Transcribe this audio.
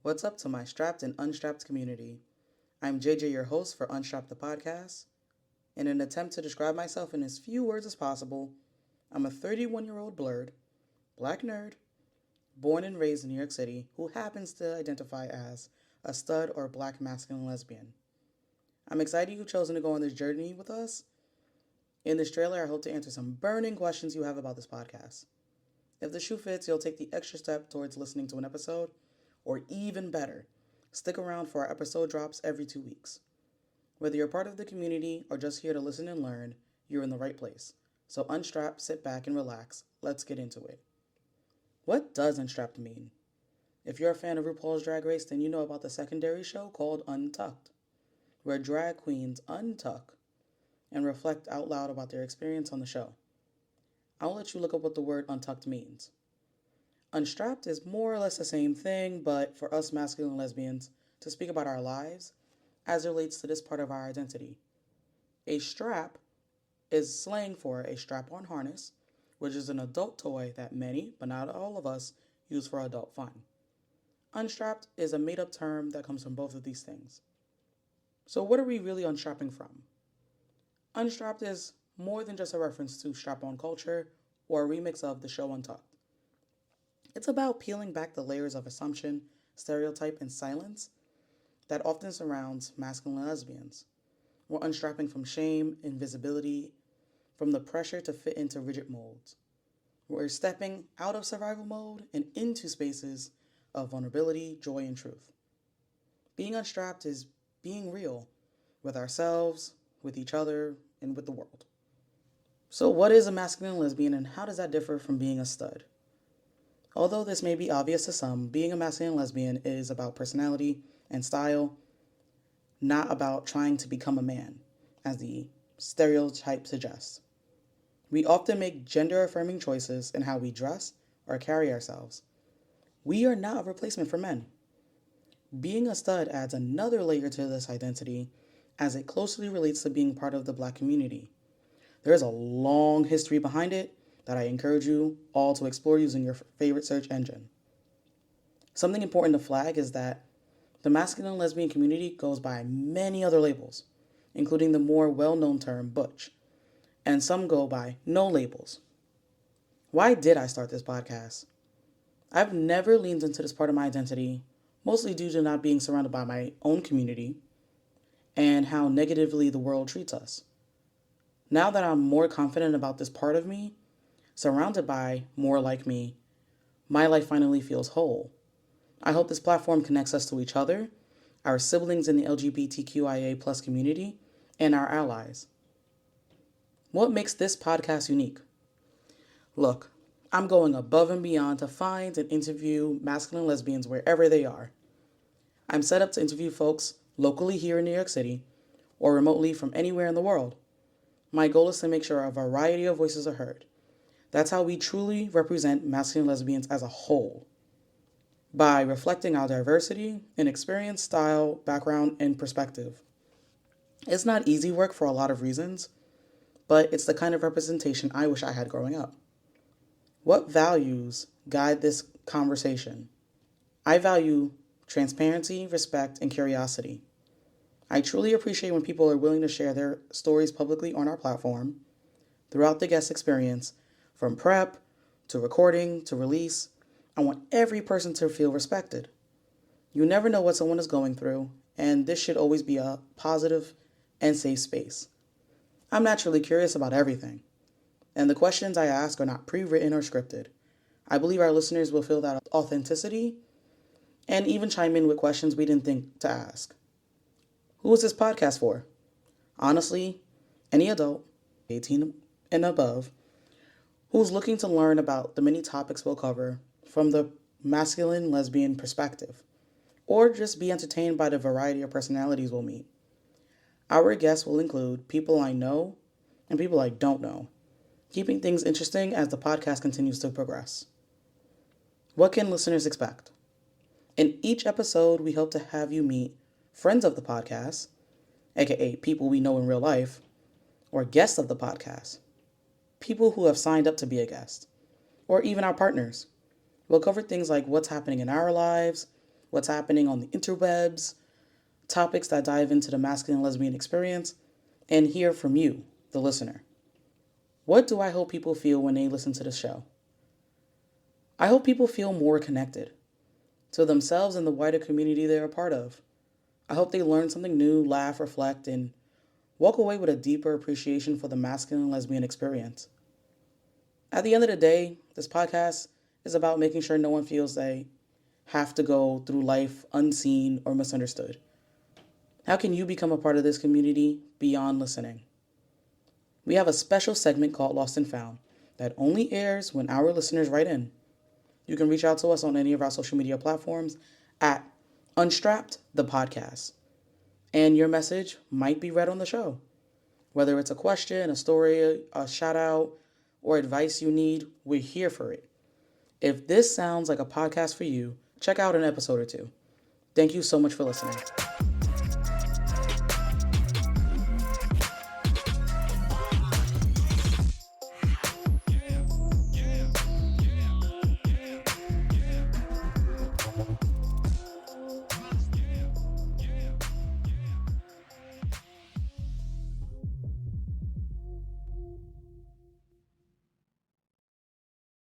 What's up to my strapped and unstrapped community? I'm JJ, your host for Unstrapped The Podcast. In an attempt to describe myself in as few words as possible, I'm a 31-year-old blerd, black nerd, born and raised in New York City, who happens to identify as a stud or black masculine lesbian. I'm excited you've chosen to go on this journey with us. In this trailer, I hope to answer some burning questions you have about this podcast. If the shoe fits, you'll take the extra step towards listening to an episode, or even better, stick around for our episode drops every 2 weeks. Whether you're part of the community or just here to listen and learn, you're in the right place. So unstrap, sit back, and relax. Let's get into it. What does unstrapped mean? If you're a fan of RuPaul's Drag Race, then you know about the secondary show called Untucked, where drag queens untuck and reflect out loud about their experience on the show. I'll let you look up what the word untucked means. Unstrapped is more or less the same thing, but for us masculine lesbians, to speak about our lives as it relates to this part of our identity. A strap is slang for a strap-on harness, which is an adult toy that many, but not all of us, use for adult fun. Unstrapped is a made-up term that comes from both of these things. So what are we really unstrapping from? Unstrapped is more than just a reference to strap-on culture or a remix of the show Untucked. It's about peeling back the layers of assumption, stereotype, and silence that often surrounds masculine lesbians. We're unstrapping from shame, invisibility, from the pressure to fit into rigid molds. We're stepping out of survival mode and into spaces of vulnerability, joy, and truth. Being unstrapped is being real with ourselves, with each other, and with the world. So what is a masculine lesbian and how does that differ from being a stud? Although this may be obvious to some, being a masculine lesbian is about personality and style, not about trying to become a man, as the stereotype suggests. We often make gender-affirming choices in how we dress or carry ourselves. We are not a replacement for men. Being a stud adds another layer to this identity as it closely relates to being part of the black community. There is a long history behind it that I encourage you all to explore using your favorite search engine. Something important to flag is that the masculine lesbian community goes by many other labels, including the more well-known term butch, and some go by no labels. Why did I start this podcast? I've never leaned into this part of my identity, mostly due to not being surrounded by my own community and how negatively the world treats us. Now that I'm more confident about this part of me, surrounded by more like me, my life finally feels whole. I hope this platform connects us to each other, our siblings in the LGBTQIA+ community, and our allies. What makes this podcast unique? Look, I'm going above and beyond to find and interview masculine lesbians wherever they are. I'm set up to interview folks locally here in New York City or remotely from anywhere in the world. My goal is to make sure a variety of voices are heard. That's how we truly represent masculine lesbians as a whole, by reflecting our diversity in experience, style, background, and perspective. It's not easy work for a lot of reasons, but it's the kind of representation I wish I had growing up. What values guide this conversation? I value transparency, respect, and curiosity. I truly appreciate when people are willing to share their stories publicly on our platform. Throughout the guest experience, from prep to recording to release, I want every person to feel respected. You never know what someone is going through, and this should always be a positive and safe space. I'm naturally curious about everything, and the questions I ask are not pre-written or scripted. I believe our listeners will feel that authenticity and even chime in with questions we didn't think to ask. Who is this podcast for? Honestly, any adult, 18 and above, who's looking to learn about the many topics we'll cover from the masculine lesbian perspective, or just be entertained by the variety of personalities we'll meet. Our guests will include people I know and people I don't know, keeping things interesting as the podcast continues to progress. What can listeners expect? In each episode, we hope to have you meet friends of the podcast, aka people we know in real life, or guests of the podcast, people who have signed up to be a guest, or even our partners. We'll cover things like what's happening in our lives, what's happening on the interwebs, topics that dive into the masculine and lesbian experience, and hear from you, the listener. What do I hope people feel when they listen to the show? I hope people feel more connected to themselves and the wider community they're a part of. I hope they learn something new, laugh, reflect, and walk away with a deeper appreciation for the masculine and lesbian experience. At the end of the day, this podcast is about making sure no one feels they have to go through life unseen or misunderstood. How can you become a part of this community beyond listening? We have a special segment called Lost and Found that only airs when our listeners write in. You can reach out to us on any of our social media platforms at Unstrapped The Podcast. And your message might be read on the show. Whether it's a question, a story, a shout out, or advice you need, we're here for it. If this sounds like a podcast for you, check out an episode or two. Thank you so much for listening.